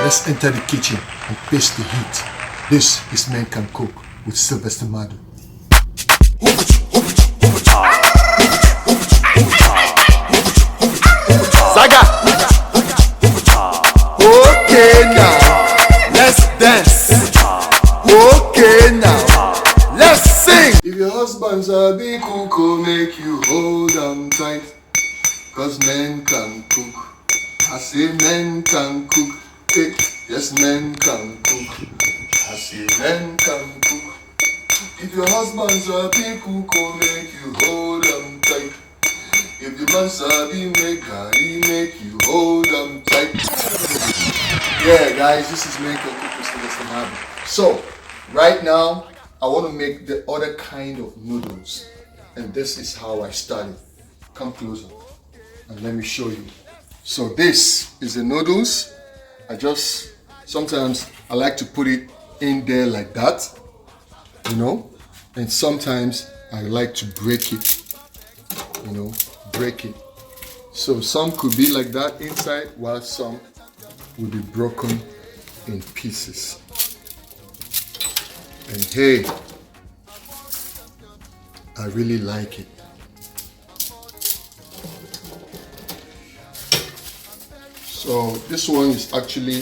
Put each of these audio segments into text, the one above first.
Let's enter the kitchen and face the heat. This is Men Can Cook with Sylvester Madu. Saga! Okay now, let's dance. Okay now, let's sing. If your husband's a big cook, will make you hold on tight. Cause men can cook. I say men can cook. Hey, yes, men can cook. I say men can cook. If your husband's a big cook, will make you hold on tight. If your man sabi make he make you hold on tight. Yeah, guys, this is Men Can Cook with Sylvester Madu. So, right now, I want to make the other kind of noodles. And this is how I started. Come closer and let me show you. So this is the noodles. Sometimes I like to put it in there like that, you know, and sometimes I like to break it, you know, break it. So some could be like that inside, while some will be broken in pieces. And hey, I really like it. So this one is actually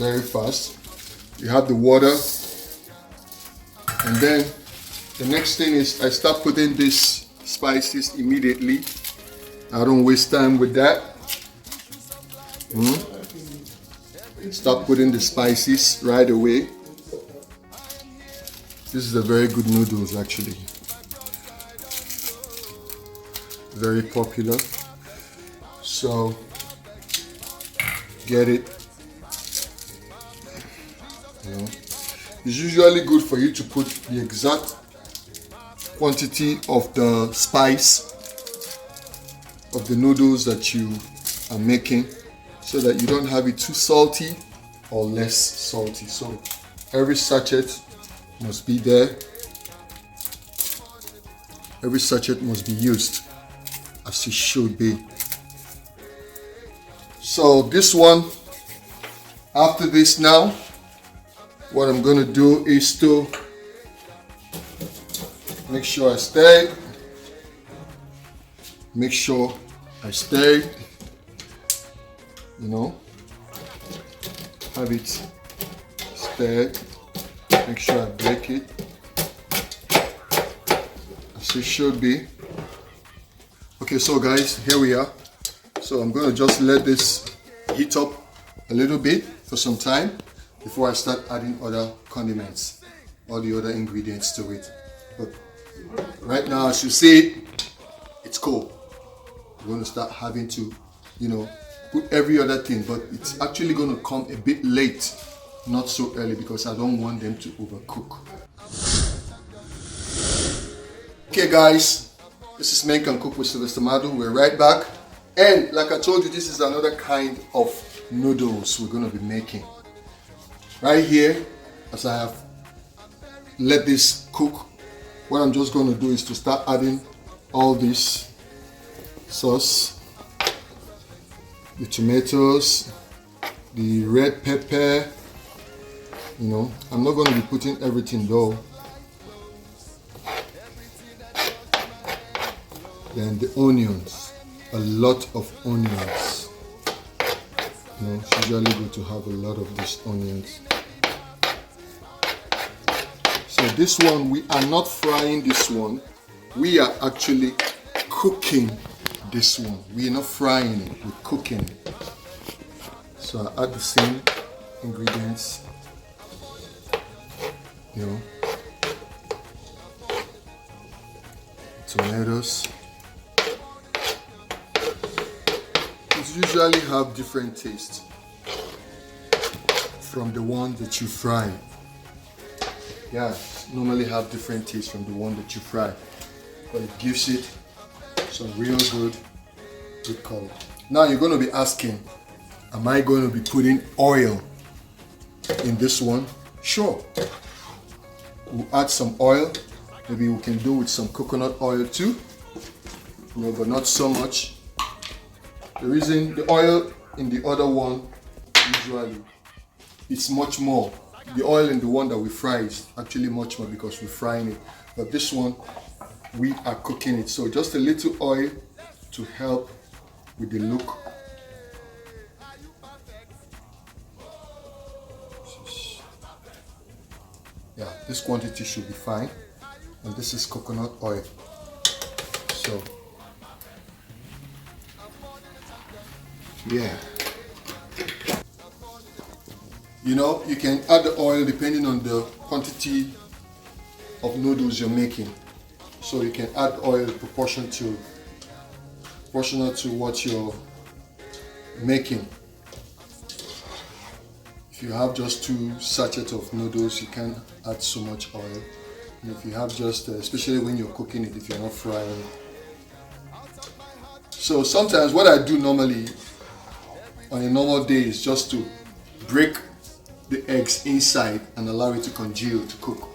very fast. You have the water, and then the next thing is I start putting these spices immediately. I don't waste time with that. Start putting the spices right away. This is a very good noodles actually. Very popular. So get it. You know, it's usually good for you to put the exact quantity of the spice of the noodles that you are making, so that you don't have it too salty or less salty. So every sachet must be there. Every sachet must be used as it should be. So this one, after this now, what I'm going to do is to make sure I stir it. Make sure I stir it, you know, have it stirred. Make sure I break it as it should be. Okay, so guys, here we are. So I'm going to just let this heat up a little bit for some time before I start adding other condiments, all the other ingredients to it. But right now, as you see, it's cold. We're going to start having to, you know, put every other thing, but it's actually going to come a bit late, not so early, because I don't want them to overcook. Okay guys, this is Men Can Cook with Sylvester Madu. We're right back. And like I told you, this is another kind of noodles we're going to be making. Right here, as I have let this cook, what I'm just going to do is to start adding all this sauce, the tomatoes, the red pepper. You know, I'm not going to be putting everything though. Then the onions, a lot of onions. You know, it's usually good to have a lot of these onions. So this one, we are not frying this one. We are actually cooking this one. We are not frying it, we're cooking it. So I add the same ingredients. You know, tomatoes. It usually have different tastes from the one that you fry. Yeah, normally have different taste from the one that you fry, but it gives it some real good color. Now you're going to be asking, am I going to be putting oil in this one? Sure. We'll add some oil. Maybe we can do with some coconut oil too, you know, but not so much. The reason the oil in the other one usually it's much more. The oil in the one that we fry is actually much more because we're frying it. But this one, we are cooking it. So just a little oil to help with the look. Yeah, this quantity should be fine. And this is coconut oil. So, yeah. You know, you can add the oil depending on the quantity of noodles you're making. So you can add oil proportional to what you're making. If you have just 2 sachets of noodles, you can't add so much oil. And if you have just, especially when you're cooking it, if you're not frying it. So sometimes what I do normally on a normal day is just to break the eggs inside and allow it to congeal to cook.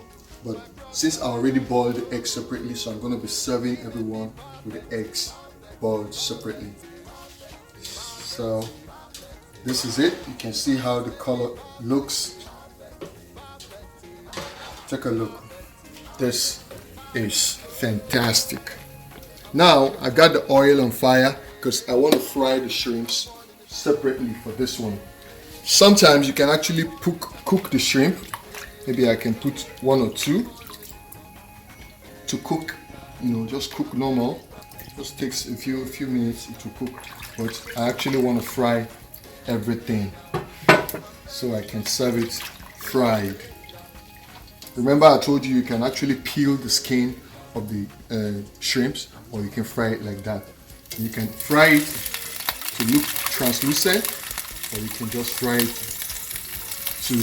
But since I already boiled the eggs separately, so I'm going to be serving everyone with the eggs boiled separately. So this is it. You can see how the color looks. Take a look. This is fantastic. Now I got the oil on fire because I want to fry the shrimps separately for this one. Sometimes you can actually cook the shrimp. Maybe I can put 1 or 2 to cook, you know, just cook normal. Just takes a few minutes to cook. But I actually want to fry everything so I can serve it fried. Remember I told you can actually peel the skin of the shrimps, or you can fry it like that. You can fry it to look translucent, or you can just fry it to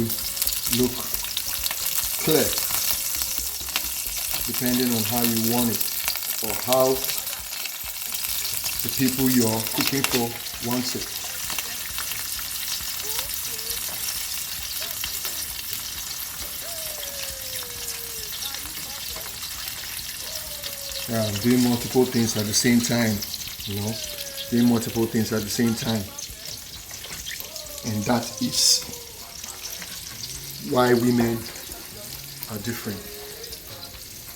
look clear, depending on how you want it or how the people you're cooking for wants it. Yeah, I'm doing multiple things at the same time, you know, doing multiple things at the same time. And that is why women are different.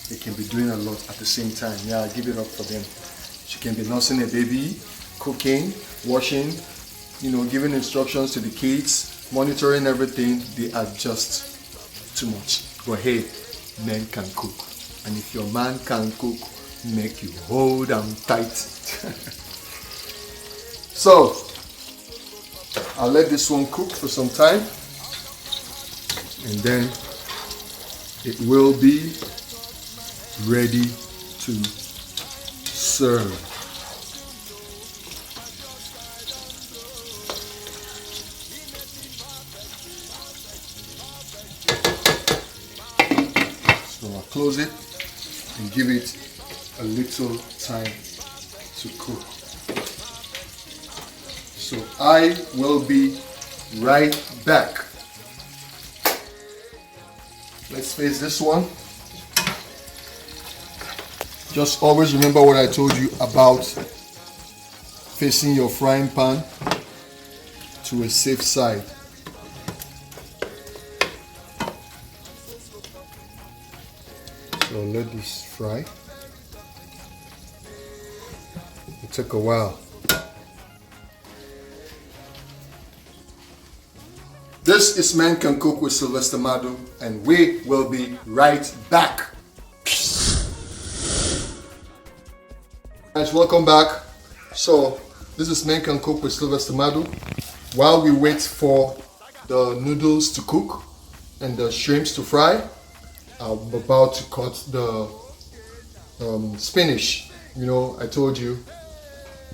They can be doing a lot at the same time. Yeah, I give it up for them. She can be nursing a baby, cooking, washing, you know, giving instructions to the kids, monitoring everything. They are just too much. But hey, men can cook. And if your man can cook, make you hold them tight. So, I'll let this one cook for some time. And then it will be ready to serve. So I'll close it and give it a little time to cook. So I will be right back. Let's face this one. Just always remember what I told you about facing your frying pan to a safe side. So let this fry. It took a while. This is Men Can Cook with Sylvester Madu, and we will be right back. Guys, welcome back. So this is Men Can Cook with Sylvester Madu. While we wait for the noodles to cook and the shrimps to fry, I'm about to cut the spinach. You know, I told you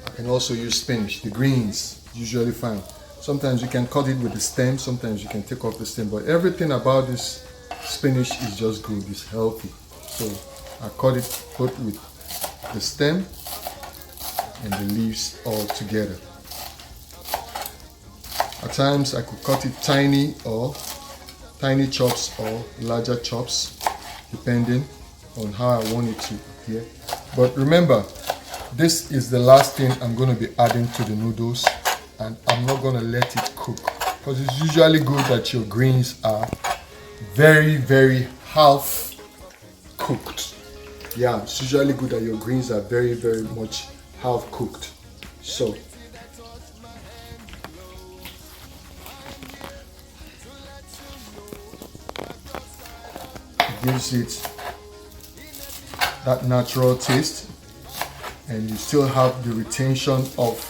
I can also use spinach. The greens, usually fine. Sometimes you can cut it with the stem, sometimes you can take off the stem, but everything about this spinach is just good, it's healthy. So I cut it both with the stem and the leaves all together. At times I could cut it tiny chops or larger chops, depending on how I want it to appear. But remember, this is the last thing I'm going to be adding to the noodles, and I'm not going to let it cook because it's usually good that your greens are very, very half cooked. Yeah, it's usually good that your greens are very, very much half cooked. So it gives it that natural taste, and you still have the retention of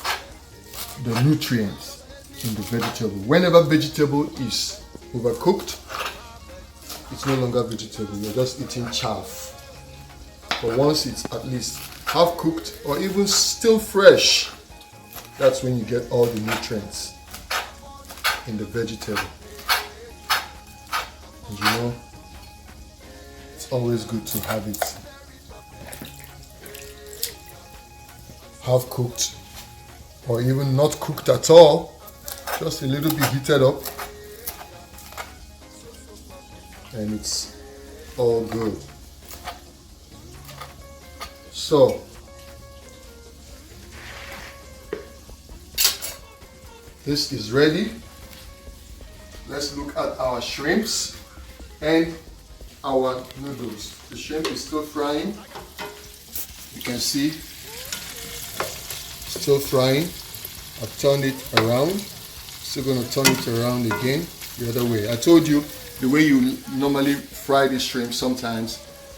the nutrients in the vegetable. Whenever vegetable is overcooked, it's no longer vegetable, you're just eating chaff. But once it's at least half cooked or even still fresh, that's when you get all the nutrients in the vegetable. And you know, it's always good to have it half cooked or even not cooked at all, just a little bit heated up, and it's all good. So this is ready. Let's look at our shrimps and our noodles. The shrimp is still frying. You can see still frying. I've turned it around. Still going to turn it around again the other way. I told you the way you normally fry the shrimp sometimes,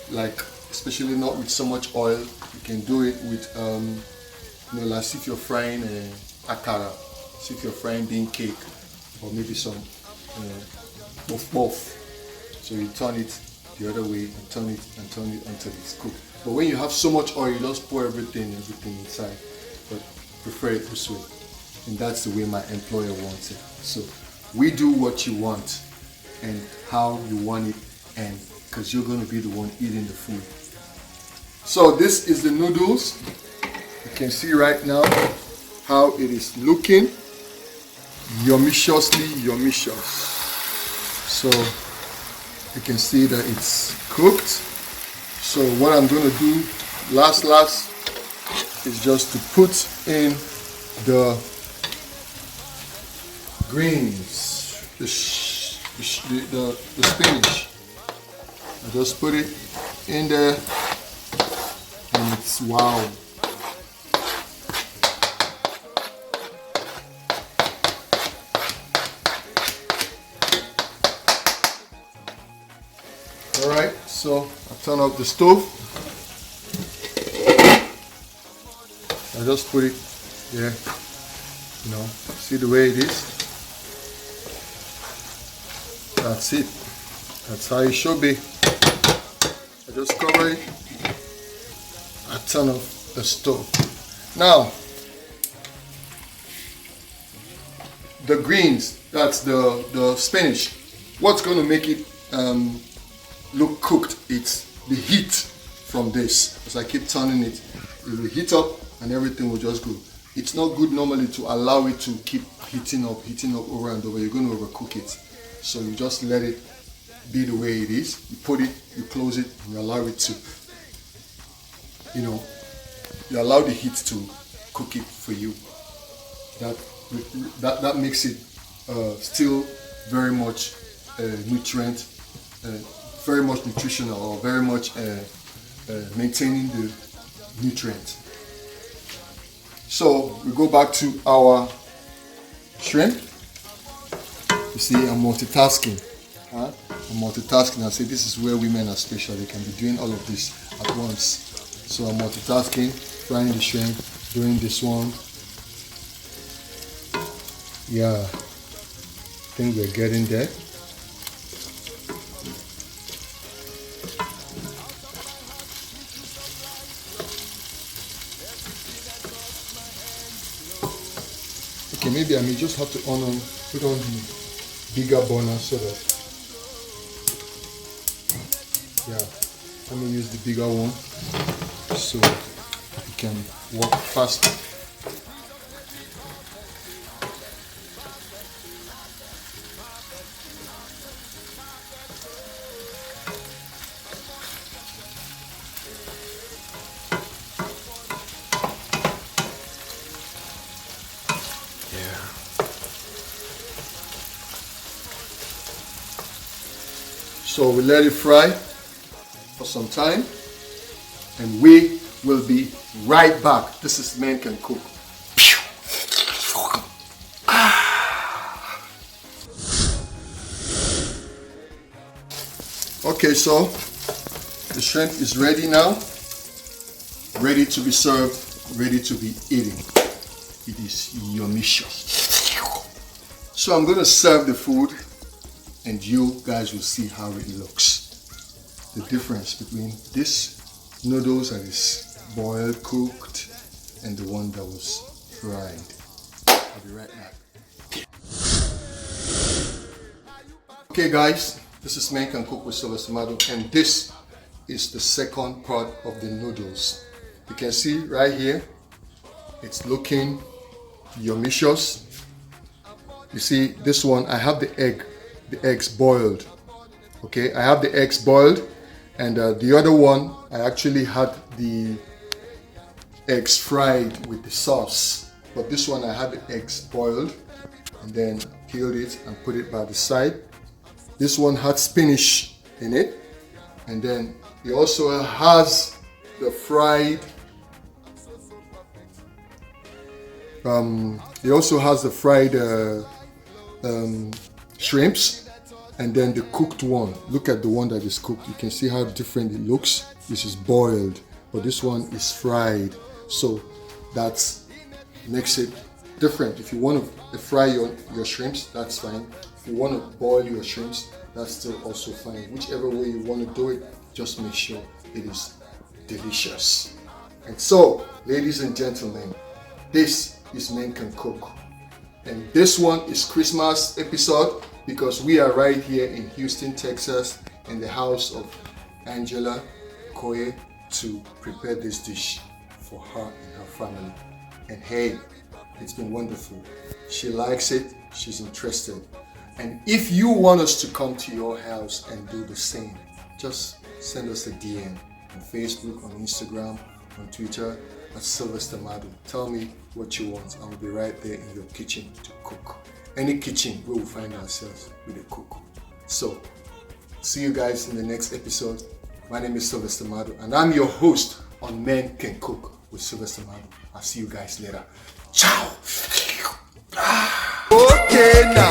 like especially not with so much oil, you can do it with like as if you're frying akara, as if you're frying bean cake, or maybe some puff puff. So you turn it the other way and turn it until it's cooked. But when you have so much oil, you just pour everything inside. But prefer it this way, and that's the way my employer wants it. So we do what you want and how you want it, and because you're going to be the one eating the food. So this is the noodles. You can see right now how it is looking. Yummiciously yummicious. So you can see that it's cooked. So what I'm going to do last is just to put in the greens, the spinach. I just put it in there, and it's wow. Alright, so I turn off the stove. I just put it there, see the way it is. That's it. That's how it should be. I just cover it. I turn off the stove. Now, the greens, that's the spinach. What's going to make it look cooked? It's the heat from this. As I keep turning it, it will heat up and everything will just go. It's not good normally to allow it to keep heating up over and over. You're going to overcook it. So you just let it be the way it is. You put it, you close it, and you allow it to, you allow the heat to cook it for you. That makes it still very much nutrient, very much nutritional, or very much maintaining the nutrient. So we go back to our shrimp. You see, I'm multitasking. I'm multitasking. I say this is where women are special. They can be doing all of this at once. So I'm multitasking, frying the shrimp, doing this one. Yeah, I think we're getting there. Okay, maybe I may just have to put on the bigger burner so that, let me use the bigger one so it can work faster. So we let it fry for some time and we will be right back. This is Men Can Cook. Okay, so the shrimp is ready now, ready to be served, ready to be eaten. It is yummicious. So I'm going to serve the food and you guys will see how it looks. The difference between this noodles that is boiled, cooked, and the one that was fried. I'll be right back. Okay guys, this is Men Can Cook with Sylvester Mado, and this is the second part of the noodles. You can see right here, it's looking yummicious. You see this one, I have the eggs boiled. Okay, I have the eggs boiled, and the other one, I actually had the eggs fried with the sauce. But this one, I had the eggs boiled, and then peeled it and put it by the side. This one had spinach in it, and then it also has the fried. It also has the fried shrimps, and then the cooked one. Look at the one that is cooked. You can see how different it looks. This is boiled, but this one is fried. So that makes it different. If you want to fry your shrimps, that's fine. If you want to boil your shrimps, that's still also fine. Whichever way you want to do it, just make sure it is delicious. And so, ladies and gentlemen, this is Men Can Cook. And this one is Christmas episode because we are right here in Houston, Texas, in the house of Angela Koye to prepare this dish for her and her family. And hey, it's been wonderful. She likes it, she's interested. And if you want us to come to your house and do the same, just send us a DM on Facebook, on Instagram, on Twitter at Sylvester Mado. Tell me what you want. I will be right there in your kitchen to cook. Any kitchen, we will find ourselves with a cook. So, see you guys in the next episode. My name is Sylvester Mado, and I'm your host on Men Can Cook with Sylvester Mado. I'll see you guys later. Ciao! Okay now.